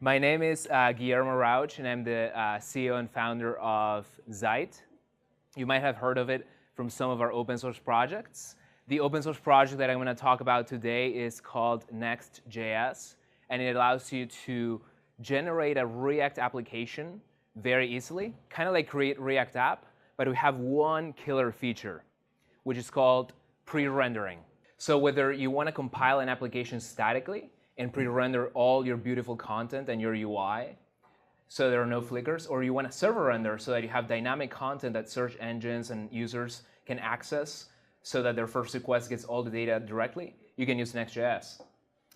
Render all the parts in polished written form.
My name is Guillermo Rauch, and I'm the CEO and founder of ZEIT. You might have heard of it from some of our open source projects. The open source project that I'm going to talk about today is called next.js, and it allows you to generate a React application very easily, kind of like create React app, but we have one killer feature, which is called pre-rendering. So whether you want to compile an application statically and pre-render all your beautiful content and your UI so there are no flickers, or you want to server render so that you have dynamic content that search engines and users can access so that their first request gets all the data directly, you can use Next.js.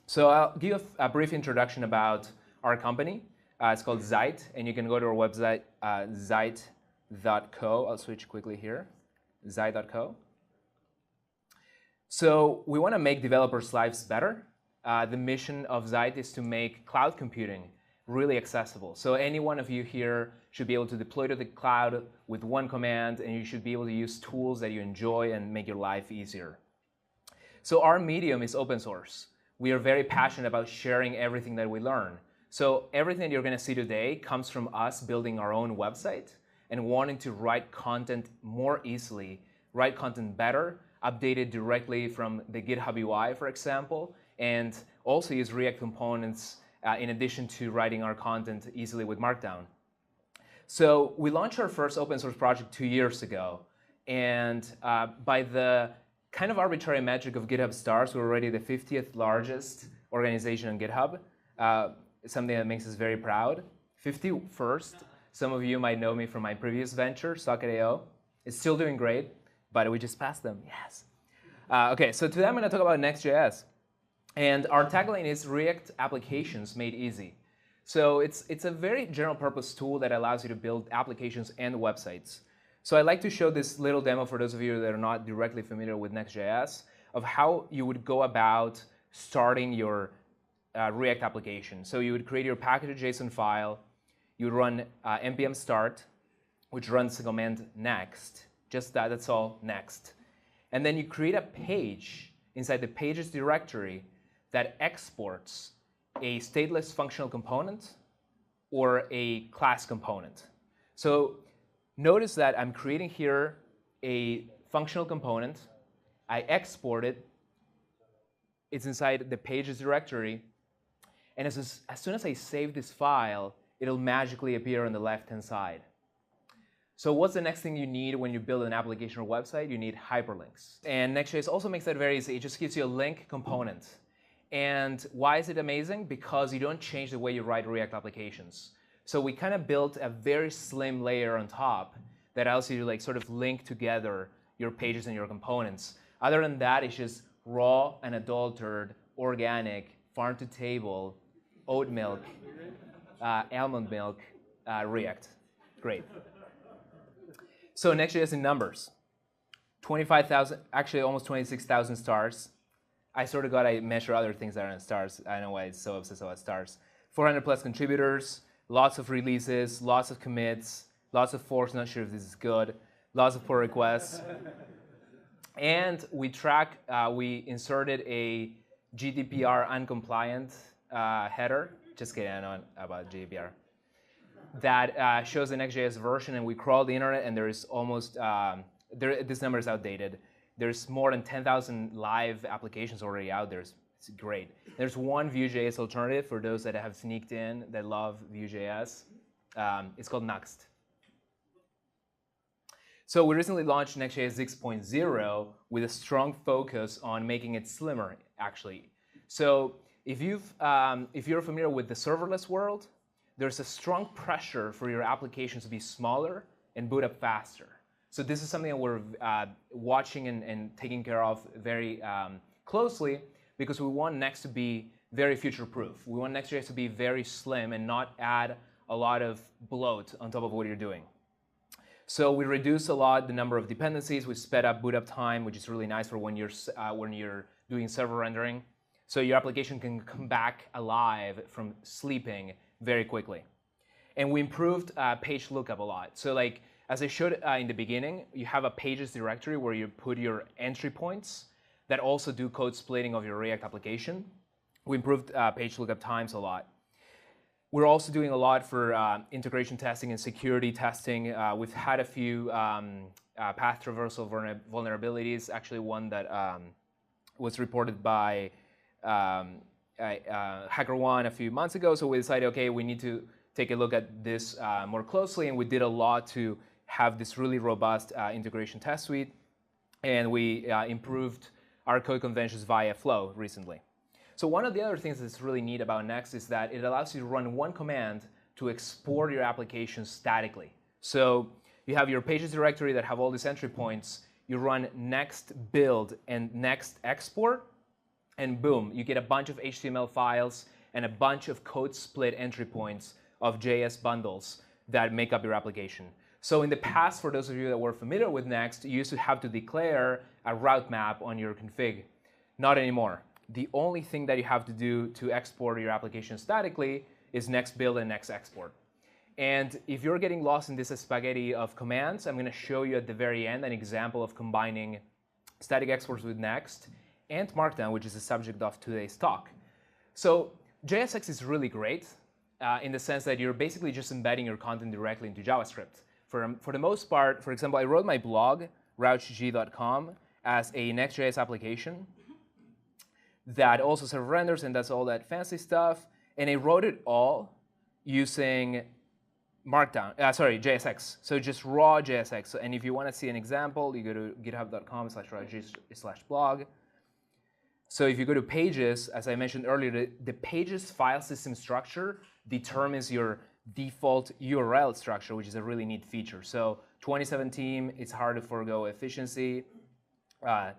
So I'll give you a brief introduction about our company. It's called ZEIT, and you can go to our website, ZEIT.co. I'll switch quickly here, ZEIT.co. So we want to make developers' lives better. The mission of ZEIT is to make cloud computing really accessible. So any one of you here should be able to deploy to the cloud with one command, and you should be able to use tools that you enjoy and make your life easier. So our medium is open source. We are very passionate about sharing everything that we learn. So everything that you're going to see today comes from us building our own website and wanting to write content more easily, write content better, update it directly from the GitHub UI, for example, and also use React components in addition to writing our content easily with Markdown. So we launched our first open source project 2 years ago, and by the kind of arbitrary metric of GitHub stars, we're already the 50th largest organization on GitHub, something that makes us very proud. 51st, some of you might know me from my previous venture, Socket.io. It's still doing great, but we just passed them, yes. Okay, so today I'm going to talk about Next.js. And our tagline is React applications made easy. So it's a very general purpose tool that allows you to build applications and websites. So I'd like to show this little demo for those of you that are not directly familiar with Next.js of how you would go about starting your React application. So you would create your package.json file, you would run npm start, which runs the command next, just that's all, next. And then you create a page inside the pages directory that exports a stateless functional component or a class component. So notice that I'm creating here a functional component. I export it. It's inside the pages directory. And as soon as I save this file, it'll magically appear on the left-hand side. So what's the next thing you need when you build an application or website? You need hyperlinks. And Next.js also makes that very easy. It just gives you a link component. And why is it amazing? Because you don't change the way you write React applications. So we kind of built a very slim layer on top that allows you to like sort of link together your pages and your components. Other than that, it's just raw, unadulterated, organic, farm-to-table, oat milk, almond milk, React. Great. So Next.js in numbers, 25,000, actually almost 26,000 stars. I sort of got to measure other things that aren't stars. I don't know why it's so obsessed about stars. 400 plus contributors, lots of releases, lots of commits, lots of forks, not sure if this is good, lots of pull requests. And we inserted a GDPR uncompliant header. Just kidding, I know about GDPR. That shows the Next.js version, and we crawled the internet, and there is almost, this number is outdated. There's more than 10,000 live applications already out there. It's great. There's one Vue.js alternative for those that have sneaked in that love Vue.js. It's called Next. So we recently launched Next.js 6.0 with a strong focus on making it slimmer, actually. So if you're familiar with the serverless world, there's a strong pressure for your applications to be smaller and boot up faster. So this is something that we're watching and taking care of very closely because we want Next to be very future-proof. We want Next.js to be very slim and not add a lot of bloat on top of what you're doing. So we reduce a lot the number of dependencies. We sped up boot up time, which is really nice for when you're doing server rendering. So your application can come back alive from sleeping very quickly. And we improved page lookup a lot. So like, as I showed in the beginning, you have a pages directory where you put your entry points that also do code splitting of your React application. We improved page lookup times a lot. We're also doing a lot for integration testing and security testing. We've had a few path traversal vulnerabilities. Actually, one that was reported by HackerOne a few months ago. So we decided, okay, we need to take a look at this more closely, and we did a lot to have this really robust integration test suite, and we improved our code conventions via Flow recently. So one of the other things that's really neat about Next is that it allows you to run one command to export your application statically. So you have your pages directory that have all these entry points. You run next build and next export, and boom, you get a bunch of HTML files and a bunch of code split entry points of JS bundles that make up your application. So in the past, for those of you that were familiar with Next, you used to have to declare a route map on your config. Not anymore. The only thing that you have to do to export your application statically is next build and next export. And if you're getting lost in this spaghetti of commands, I'm going to show you at the very end an example of combining static exports with Next and Markdown, which is the subject of today's talk. So JSX is really great in the sense that you're basically just embedding your content directly into JavaScript. For the most part, for example, I wrote my blog, rauchg.com, as a Next.js application that also serves renders and does all that fancy stuff. And I wrote it all using Markdown, JSX. So just raw JSX. And if you want to see an example, you go to github.com/rauchg/blog. So if you go to pages, as I mentioned earlier, the pages file system structure determines your default URL structure, which is a really neat feature. So 2017, it's hard to forego efficiency.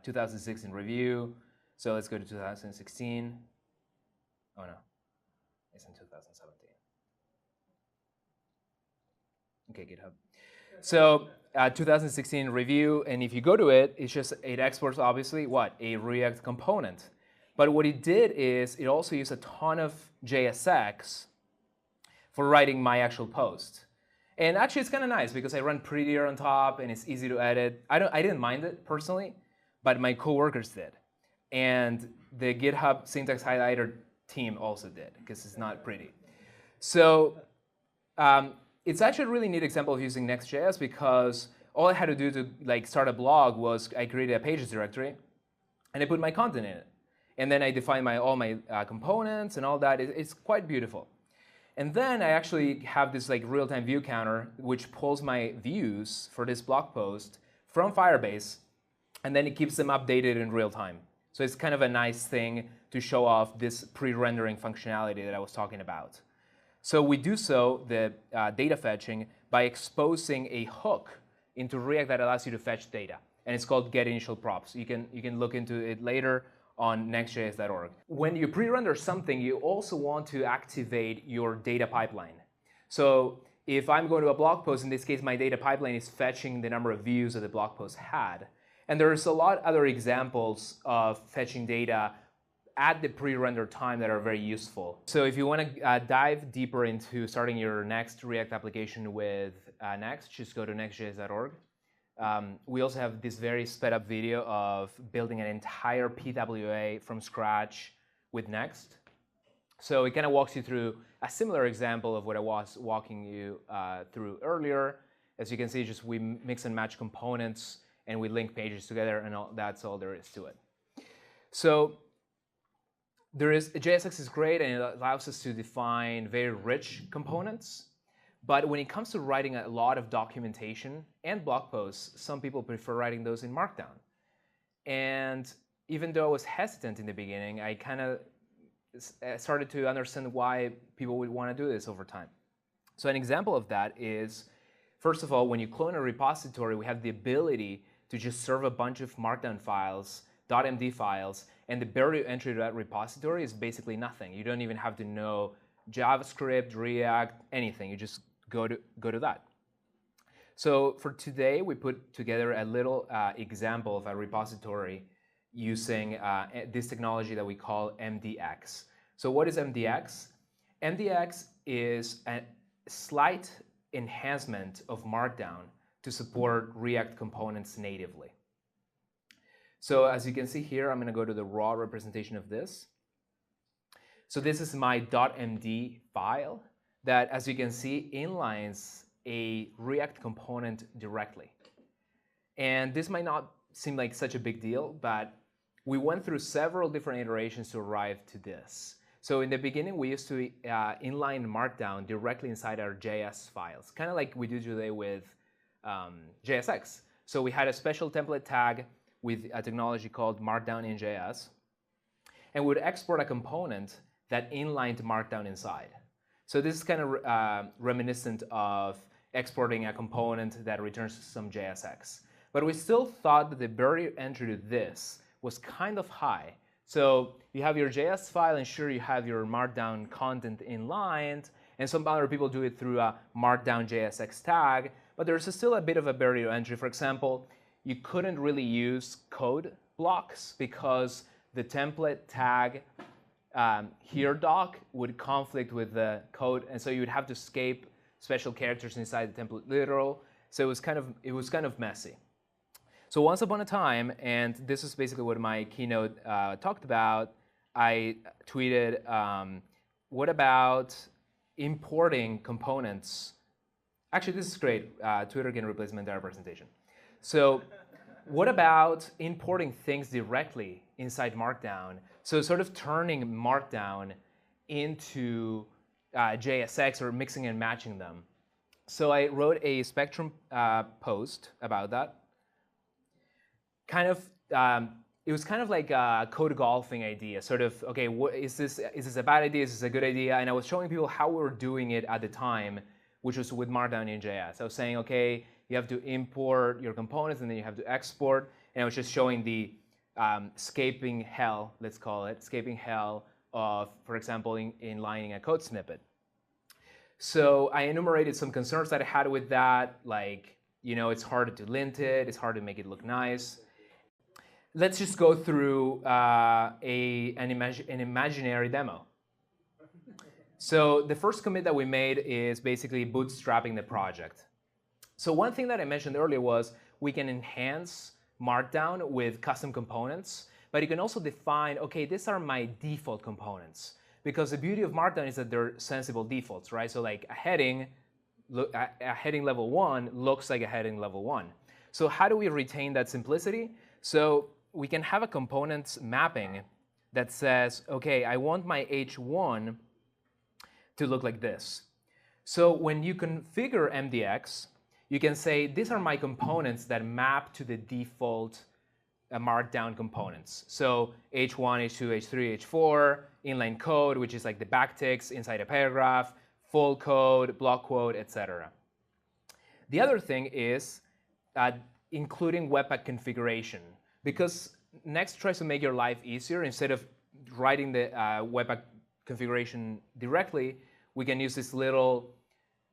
2016 review. So let's go to 2016. Oh no, it's in 2017. Okay, GitHub. So 2016 review, and if you go to it, it exports obviously what? A React component. But what it did is it also used a ton of JSX for writing my actual post. And actually it's kind of nice because I run prettier on top and it's easy to edit. I didn't mind it personally, but my coworkers did. And the GitHub syntax highlighter team also did, because it's not pretty. So it's actually a really neat example of using Next.js, because all I had to do to start a blog was I created a pages directory, and I put my content in it. And then I defined all my components and all that. It's quite beautiful. And then I actually have this real-time view counter, which pulls my views for this blog post from Firebase, and then it keeps them updated in real time. So it's kind of a nice thing to show off this pre-rendering functionality that I was talking about. So we do the data fetching by exposing a hook into React that allows you to fetch data. And it's called getInitialProps. You can look into it later on next.js.org. When you pre-render something, you also want to activate your data pipeline. So if I'm going to a blog post, in this case, my data pipeline is fetching the number of views that the blog post had. And there's a lot of other examples of fetching data at the pre-render time that are very useful. So if you want to dive deeper into starting your next React application with Next, just go to next.js.org. We also have this very sped up video of building an entire PWA from scratch with Next. So it kind of walks you through a similar example of what I was walking you through earlier. As you can see, we mix and match components, and we link pages together, and that's all there is to it. So JSX is great, and it allows us to define very rich components. But when it comes to writing a lot of documentation and blog posts, some people prefer writing those in Markdown. And even though I was hesitant in the beginning, I kind of started to understand why people would want to do this over time. So an example of that is, first of all, when you clone a repository, we have the ability to just serve a bunch of Markdown files, .md files, and the barrier entry to that repository is basically nothing. You don't even have to know JavaScript, React, anything. You just go to that. So for today, we put together a little example of a repository using this technology that we call mdx. So what is mdx? mdx is a slight enhancement of Markdown to support React components natively. So as you can see here, I'm going to go to the raw representation of this. So this is my .md file. that, as you can see, inlines a React component directly. And this might not seem like such a big deal, but we went through several different iterations to arrive to this. So in the beginning, we used to inline Markdown directly inside our JS files, kind of like we do today with JSX. So we had a special template tag with a technology called Markdown in JS, and we would export a component that inlined Markdown inside. So this is kind of reminiscent of exporting a component that returns some JSX. But we still thought that the barrier entry to this was kind of high. So you have your JS file, and sure, you have your Markdown content inlined, and some other people do it through a Markdown JSX tag, but there's still a bit of a barrier to entry. For example, you couldn't really use code blocks because the template tag here doc would conflict with the code, and so you would have to escape special characters inside the template literal. So it was kind of messy. So once upon a time, and this is basically what my keynote talked about, I tweeted, what about importing components? Actually, this is great. Twitter can replace my entire presentation. So what about importing things directly inside Markdown? So sort of turning Markdown into JSX or mixing and matching them. So I wrote a Spectrum post about that. It was kind of like a code golfing idea, sort of, okay, is this a bad idea? Is this a good idea? And I was showing people how we were doing it at the time, which was with Markdown in JS. I was saying, okay, you have to import your components, and then you have to export. And I was just showing the scaping hell, let's call it, scaping hell of, for example, inlining a code snippet. So I enumerated some concerns that I had with that, like, it's hard to lint it, it's hard to make it look nice. Let's just go through an imaginary demo. So the first commit that we made is basically bootstrapping the project. So one thing that I mentioned earlier was we can enhance Markdown with custom components, but you can also define, okay, these are my default components. Because the beauty of Markdown is that they're sensible defaults, right? So like a heading level 1 looks like a heading level 1. So how do we retain that simplicity? So we can have a components mapping that says, okay, I want my H1 to look like this. So when you configure mdx, you can say, these are my components that map to the default Markdown components. So H1, H2, H3, H4, inline code, which is like the backticks inside a paragraph, full code, block quote, etc. The other thing is including Webpack configuration. Because Next tries to make your life easier. Instead of writing the Webpack configuration directly, we can use this little,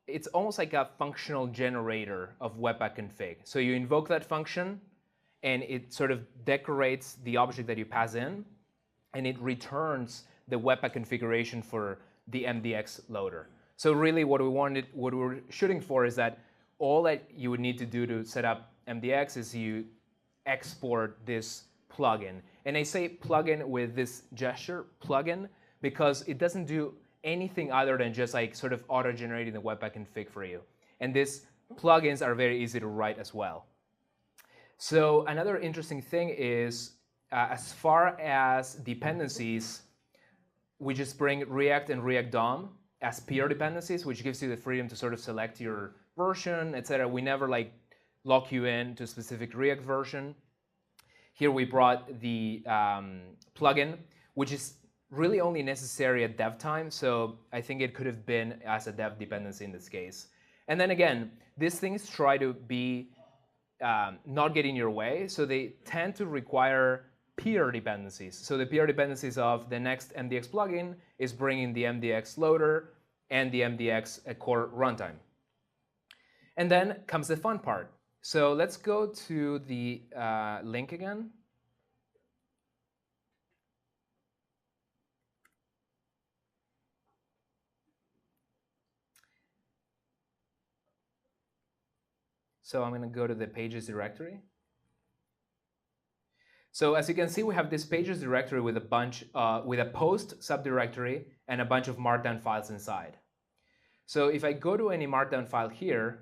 it's almost like a functional generator of Webpack config. So you invoke that function, and it sort of decorates the object that you pass in, and it returns the Webpack configuration for the mdx loader. So really what we're shooting for is that all that you would need to do to set up mdx is you export this plugin. And I say plugin with this gesture, plugin, because it doesn't do anything other than just like sort of auto-generating the Webpack config for you. And these plugins are very easy to write as well. So another interesting thing is, as far as dependencies, we just bring React and React DOM as peer dependencies, which gives you the freedom to sort of select your version, etc. We never like lock you in to a specific React version. Here we brought the plugin, which is really only necessary at dev time, so I think it could have been as a dev dependency in this case. And then again, these things try to be not get in your way, so they tend to require peer dependencies. So the peer dependencies of the next mdx plugin is bringing the mdx loader and the mdx core runtime. And then comes the fun part. So let's go to the link again. So I'm going to go to the pages directory. So as you can see, we have this pages directory with a bunch, with a post subdirectory and a bunch of Markdown files inside. So if I go to any Markdown file here,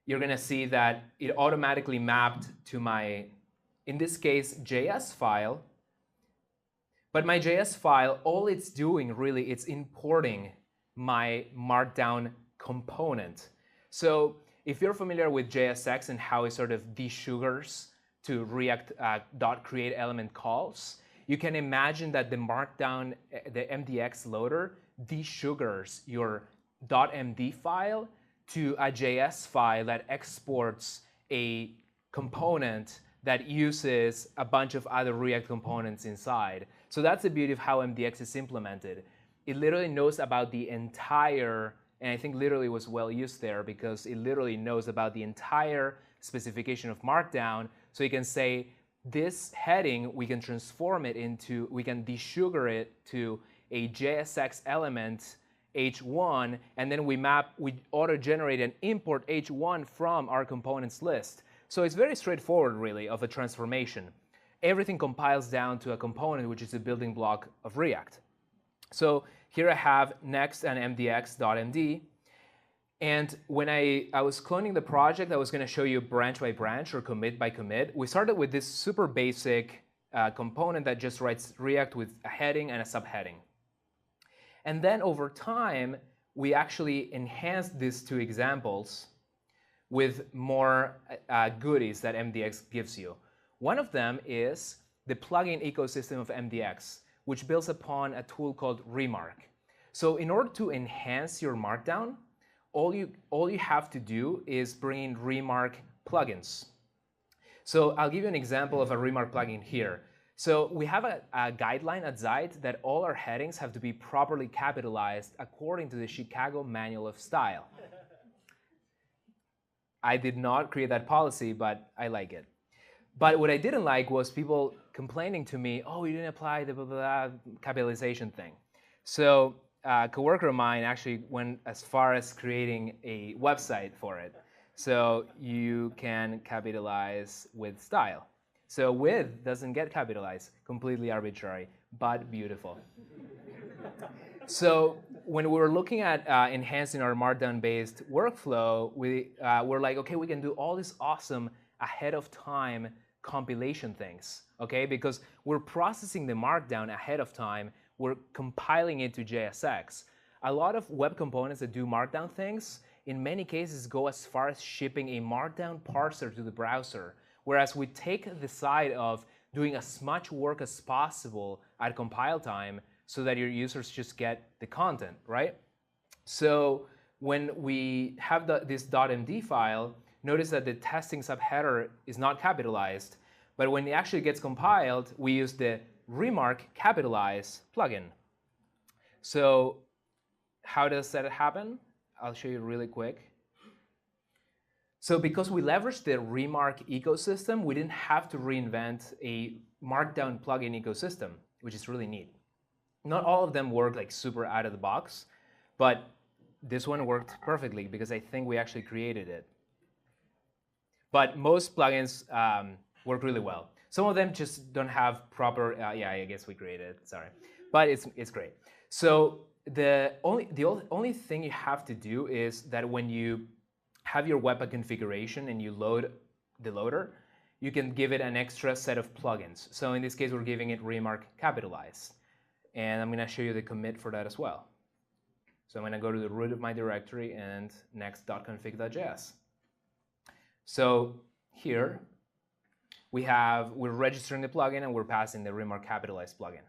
you're going to see that it automatically mapped to my, in this case, JS file. But my JS file, all it's doing really, it's importing my Markdown component. So if you're familiar with JSX and how it sort of desugars to React.create element calls, you can imagine that the Markdown, the MDX loader, desugars your .md file to a JS file that exports a component that uses a bunch of other React components inside. So that's the beauty of how MDX is implemented. It literally knows about the entire, and I think literally was well used there because it literally knows about the entire specification of Markdown. So you can say, this heading, we can transform it into, we can desugar it to a JSX element h1, and then we auto-generate and import h1 from our components list. So it's very straightforward, really, of a transformation. Everything compiles down to a component, which is a building block of React. So here I have next and mdx.md. And when I was cloning the project, I was going to show you branch by branch or commit by commit. We started with this super basic component that just writes React with a heading and a subheading. And then over time, we actually enhanced these two examples with more goodies that MDX gives you. One of them is the plugin ecosystem of MDX, which builds upon a tool called Remark. So in order to enhance your Markdown, all you have to do is bring in Remark plugins. So I'll give you an example of a Remark plugin here. So we have a guideline at ZEIT that all our headings have to be properly capitalized according to the Chicago Manual of Style. I did not create that policy, but I like it. But what I didn't like was people complaining to me, oh, you didn't apply the blah, blah, blah, capitalization thing. So a coworker of mine actually went as far as creating a website for it. So you can capitalize with style. So with doesn't get capitalized, completely arbitrary, but beautiful. So when we were looking at enhancing our Markdown-based workflow, we're like, okay, we can do all this awesome ahead of time compilation things, okay? Because we're processing the Markdown ahead of time, we're compiling it to JSX. A lot of web components that do Markdown things, in many cases, go as far as shipping a Markdown parser to the browser. Whereas we take the side of doing as much work as possible at compile time so that your users just get the content, right? So when we have this .md file, notice that the testing subheader is not capitalized. But when it actually gets compiled, we use the Remark capitalize plugin. So how does that happen? I'll show you really quick. So because we leveraged the Remark ecosystem, we didn't have to reinvent a Markdown plugin ecosystem, which is really neat. Not all of them work like super out of the box, but this one worked perfectly because I think we actually created it. But most plugins work really well. Some of them just don't have proper, yeah, I guess we created it, sorry. But it's great. So the only thing you have to do is that when you have your webpack configuration and you load the loader, you can give it an extra set of plugins. So in this case, we're giving it Remark capitalized. And I'm going to show you the commit for that as well. So I'm going to go to the root of my directory and next.config.js. So here we're registering the plugin and we're passing the Remark capitalized plugin.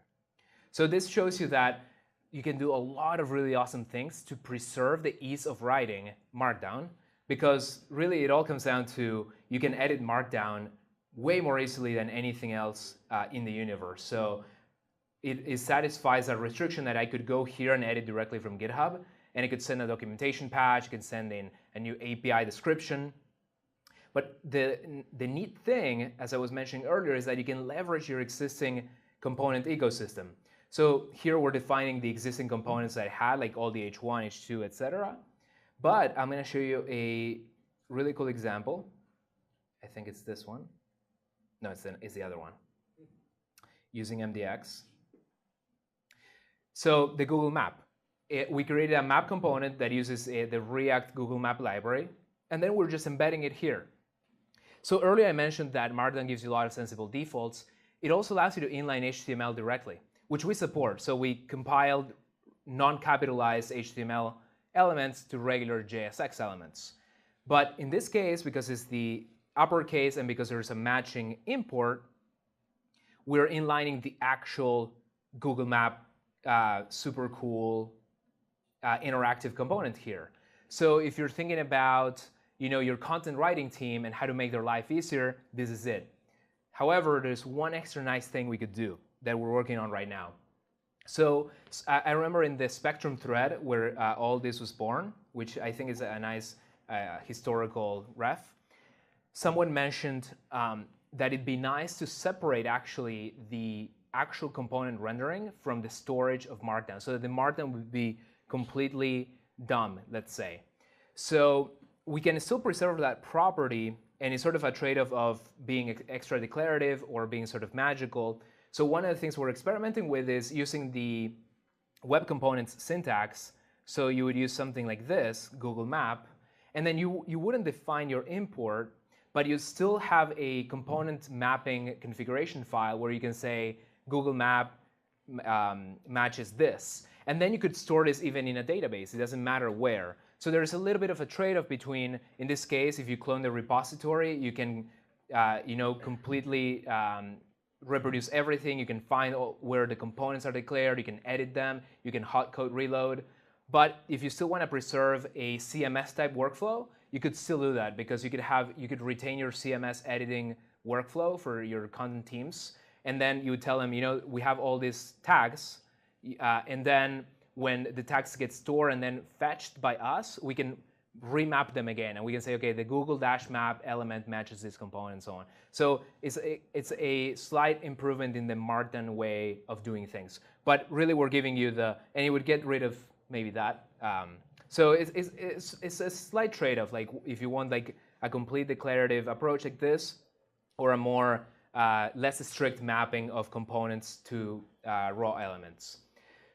So this shows you that you can do a lot of really awesome things to preserve the ease of writing Markdown, because really it all comes down to you can edit Markdown way more easily than anything else in the universe. So it satisfies a restriction that I could go here and edit directly from GitHub, and it could send a documentation patch, it could send in a new API description. But the neat thing, as I was mentioning earlier, is that you can leverage your existing component ecosystem. So here we're defining the existing components that I had, like all the H1, H2, etc. But I'm going to show you a really cool example. I think it's this one. No, it's the other one. Using MDX. So the Google map. we created a map component that uses the React Google Map library, and then we're just embedding it here. So earlier I mentioned that Markdown gives you a lot of sensible defaults. It also allows you to inline HTML directly, which we support. So we compiled non-capitalized HTML elements to regular JSX elements. But in this case, because it's the uppercase and because there's a matching import, we're inlining the actual Google Map super cool interactive component here. So if you're thinking about your content writing team and how to make their life easier, this is it. However, there's one extra nice thing we could do that we're working on right now. So I remember in the Spectrum thread where all this was born, which I think is a nice historical ref, someone mentioned that it'd be nice to separate actually the actual component rendering from the storage of Markdown, so that the Markdown would be completely dumb, let's say. So we can still preserve that property, and it's sort of a trade-off of being extra declarative or being sort of magical. So one of the things we're experimenting with is using the web components syntax. So you would use something like this, Google Map, and then you wouldn't define your import, but you still have a component mapping configuration file where you can say Google Map matches this. And then you could store this even in a database. It doesn't matter where. So there's a little bit of a trade-off between, in this case, if you clone the repository, you can completely reproduce everything. You can find where the components are declared. You can edit them. You can hot code reload. But if you still want to preserve a CMS type workflow, you could still do that, because you could retain your CMS editing workflow for your content teams. And then you would tell them, we have all these tags, and then when the tags get stored and then fetched by us, we can remap them again, and we can say, okay, the Google Dash Map element matches this component, and so on. So it's a slight improvement in the Markdown way of doing things. But really, we're giving you and you would get rid of maybe that. So it's a slight trade-off. Like if you want like a complete declarative approach like this, or a more less strict mapping of components to raw elements.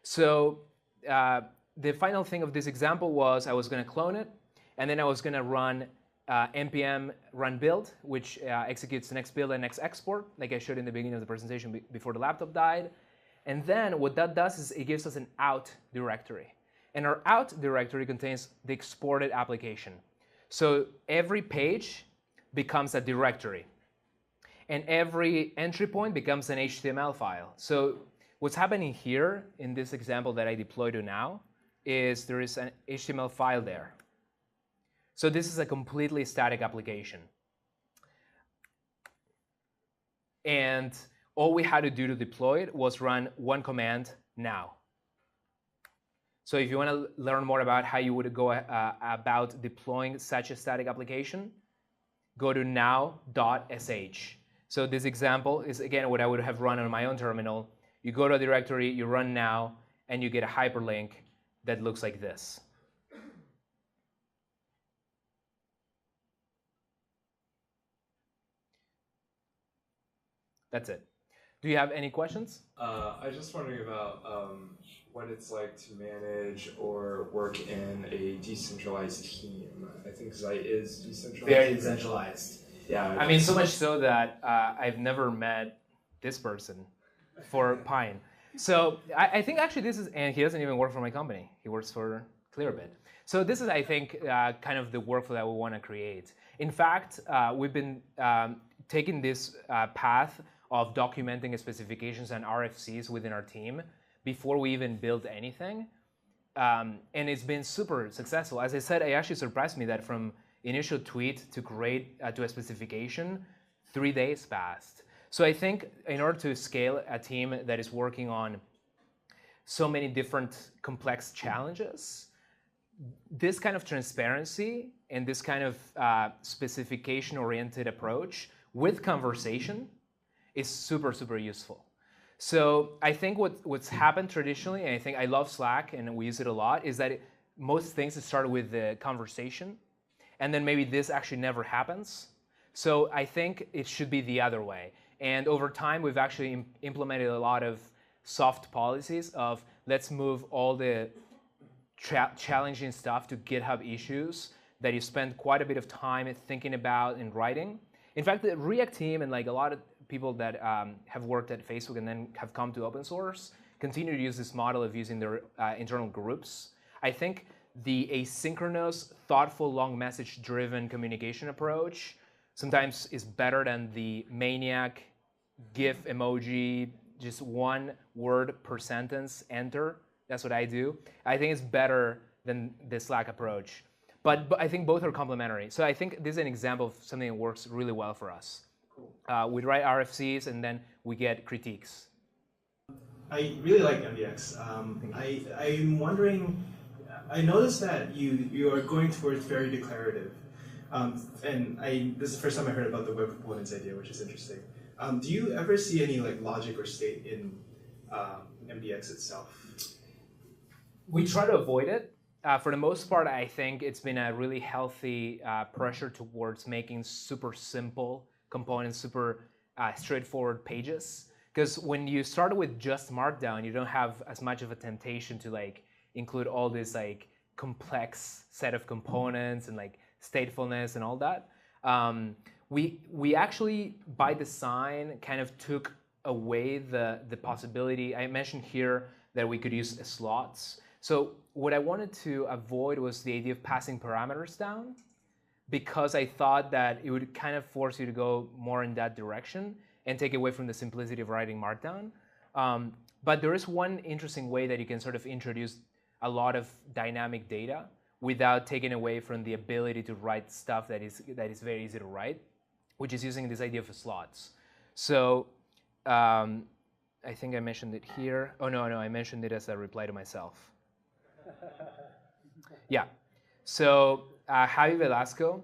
So the final thing of this example was I was going to clone it, and then I was going to run npm run build, which executes next build and next export, like I showed in the beginning of the presentation before the laptop died. And then what that does is it gives us an out directory. And our out directory contains the exported application. So every page becomes a directory, and every entry point becomes an HTML file. So what's happening here in this example that I deploy to now is there is an HTML file there. So this is a completely static application. And all we had to do to deploy it was run one command, now. So if you want to learn more about how you would go about deploying such a static application, go to now.sh. So this example is, again, what I would have run on my own terminal. You go to a directory, you run now, and you get a hyperlink that looks like this. That's it. Do you have any questions? I was just wondering about what it's like to manage or work in a decentralized team. I think ZEIT is decentralized. Very decentralized. Yeah. I mean, so much so that I've never met this person for Pine. So I think actually this is, and he doesn't even work for my company. He works for Clearbit. So this is, I think, kind of the workflow that we want to create. In fact, we've been taking this path of documenting specifications and RFCs within our team before we even build anything. And it's been super successful. As I said, it actually surprised me that from initial tweet to create to a specification, 3 days passed. So I think in order to scale a team that is working on so many different complex challenges, this kind of transparency and this kind of specification-oriented approach with conversation is super, super useful. So I think what's happened traditionally, and I think I love Slack and we use it a lot, is that most things start with the conversation, and then maybe this actually never happens. So I think it should be the other way. And over time, we've actually implemented a lot of soft policies of let's move all the challenging stuff to GitHub issues that you spend quite a bit of time thinking about and writing. In fact, the React team and like a lot of people that have worked at Facebook and then have come to open source continue to use this model of using their internal groups. I think the asynchronous, thoughtful, long message-driven communication approach sometimes is better than the maniac GIF emoji, just one word per sentence, enter. That's what I do. I think it's better than the Slack approach. But I think both are complementary. So I think this is an example of something that works really well for us. Cool. We write RFCs and then we get critiques. I really like mdx. I'm wondering, I noticed that you are going towards very declarative. This is the first time I heard about the web components idea, which is interesting. Do you ever see any like logic or state in mdx itself? We try to avoid it. For the most part, I think it's been a really healthy pressure towards making super simple components, super straightforward pages. Because when you start with just Markdown, you don't have as much of a temptation to like include all this like complex set of components and like statefulness and all that. We actually, by design, kind of took away the possibility. I mentioned here that we could use slots. So what I wanted to avoid was the idea of passing parameters down, because I thought that it would kind of force you to go more in that direction and take away from the simplicity of writing Markdown. But there is one interesting way that you can sort of introduce a lot of dynamic data without taking away from the ability to write stuff that is very easy to write, which is using this idea of slots. So I think I mentioned it here. Oh, no, I mentioned it as a reply to myself. Yeah. So Javi Velasco,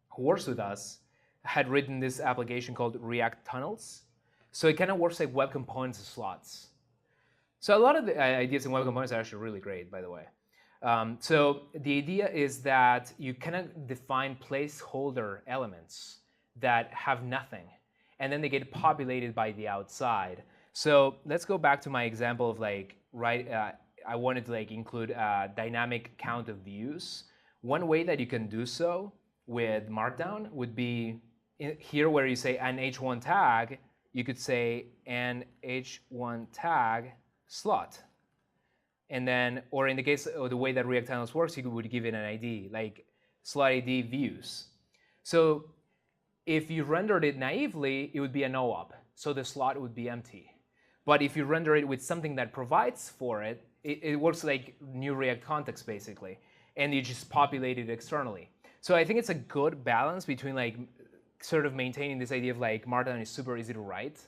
who works with us, had written this application called React Tunnels. So it kind of works like web components as slots. So a lot of the ideas in web components are actually really great, by the way. So the idea is that you kind of define placeholder elements that have nothing, and then they get populated by the outside. So let's go back to my example of like, I wanted to like include a dynamic count of views. One way that you can do so with Markdown would be here where you say an h1 tag, you could say an h1 tag slot. And then, or in the case of the way that React Tunnels works, you would give it an ID, like slot ID views. So if you rendered it naively, it would be a no-op. So the slot would be empty. But if you render it with something that provides for it, it works like new React context, basically. And you just populate it externally. So I think it's a good balance between like sort of maintaining this idea of like Markdown is super easy to write,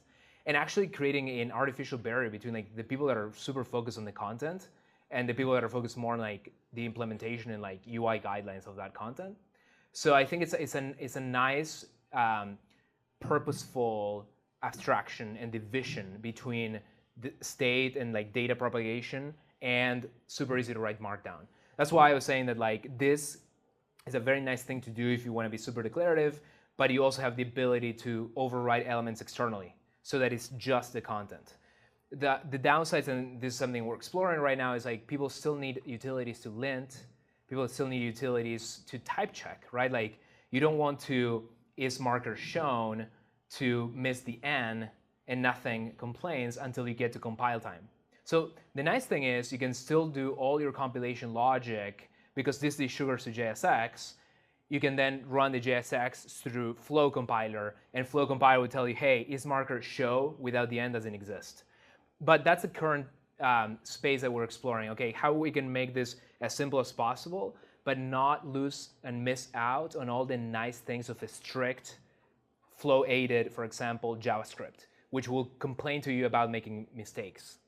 and actually creating an artificial barrier between like the people that are super focused on the content and the people that are focused more on like the implementation and like UI guidelines of that content. So I think it's a nice purposeful abstraction and division between the state and like data propagation and super easy to write Markdown. That's why I was saying that like this is a very nice thing to do if you want to be super declarative, but you also have the ability to override elements externally so that it's just the content. The downsides, and this is something we're exploring right now, is like people still need utilities to lint, people still need utilities to type check, right? Like you don't want to is marker shown to miss the n and nothing complains until you get to compile time. So the nice thing is you can still do all your compilation logic because this sugar to JSX. You can then run the JSX through Flow compiler, and Flow compiler will tell you, hey, is marker show without the n doesn't exist. But that's the current space that we're exploring. Okay, how we can make this as simple as possible, but not lose and miss out on all the nice things of a strict flow-aided, for example, JavaScript, which will complain to you about making mistakes.